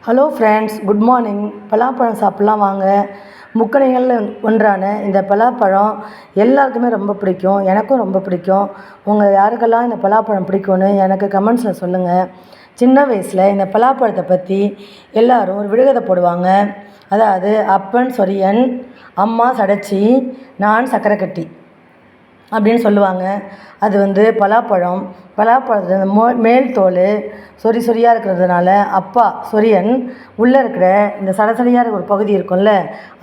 Hello friends, good morning. பலாப்பழம் சாப்பிட்லாம் வாங்க. முக்கணிகளில் ஒன்றான இந்த பலாப்பழம் எல்லாருக்குமே ரொம்ப பிடிக்கும். எனக்கும் ரொம்ப பிடிக்கும். உங்கள் யாருக்கெல்லாம் இந்த பலாப்பழம் பிடிக்கும்னு எனக்கு கமெண்ட்ஸில் சொல்லுங்கள். சின்ன வயசில் இந்த பலாப்பழத்தை பற்றி எல்லோரும் ஒரு விடுகதை போடுவாங்க. அதாவது அப்பன் சொரியன், அம்மா சடைச்சி, நான் சக்கரை கட்டி அப்படின்னு சொல்லுவாங்க. அது பலாப்பழத்தில் மேல் தோல் சொறி சொறியாக இருக்கிறதுனால அப்பா சொரியன், உள்ளே இருக்கிற இந்த சடையாக இருக்கிற ஒரு பகுதி இருக்கும்ல,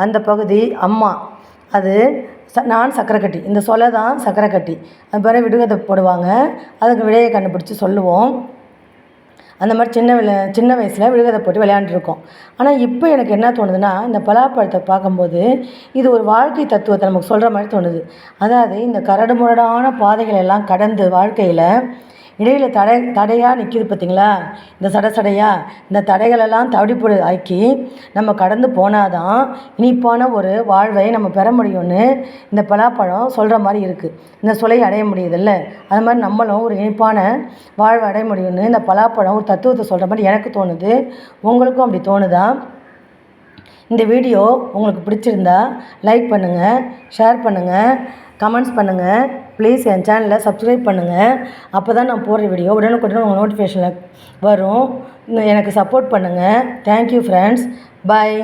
அந்த பகுதி அம்மா, அது நான் சக்கரை கட்டி, இந்த சொலை தான் சக்கரை கட்டி. அது பிறகு விடுகதை போடுவாங்க. அதுக்கு விடையை கண்டுபிடிச்சி சொல்லுவோம். அந்த மாதிரி சின்ன வயசில் விடுகதை போட்டு விளையாண்டுருக்கோம். ஆனால் இப்போ எனக்கு என்ன தோணுதுன்னா, இந்த பலாப்பழத்தை பார்க்கும்போது இது ஒரு வாழ்க்கை தத்துவத்தை நமக்கு சொல்கிற மாதிரி தோணுது. அதாவது இந்த கரடு முரடான பாதைகள் எல்லாம் கடந்து வாழ்க்கையில் இடையில் தடையாக நிற்கிது பார்த்திங்களா, இந்த சடையாக இந்த தடைகளெல்லாம் தவிடுபொடி ஆக்கி நம்ம கடந்து போனால் தான் இனிப்பான ஒரு வாழ்வை நம்ம பெற முடியும்னு இந்த பலாப்பழம் சொல்கிற மாதிரி இருக்குது. இந்த சுளையை அடைய முடியுதில்ல, அது மாதிரி நம்மளும் ஒரு இனிப்பான வாழ்வை அடைய முடியும்னு இந்த பலாப்பழம் ஒரு தத்துவத்தை சொல்கிற மாதிரி எனக்கு தோணுது. உங்களுக்கும் அப்படி தோணுதா? இந்த வீடியோ உங்களுக்கு பிடிச்சிருந்தா லைக் பண்ணுங்கள், ஷேர் பண்ணுங்கள், கமெண்ட்ஸ் பண்ணுங்கள். ப்ளீஸ் என் சேனலை சப்ஸ்கிரைப் பண்ணுங்கள். அப்போ தான் நான் போடுற வீடியோ உடனுக்குடன் உங்கள் நோட்டிஃபிகேஷனில் வரும். எனக்கு சப்போர்ட் பண்ணுங்கள். Thank you friends. பாய்.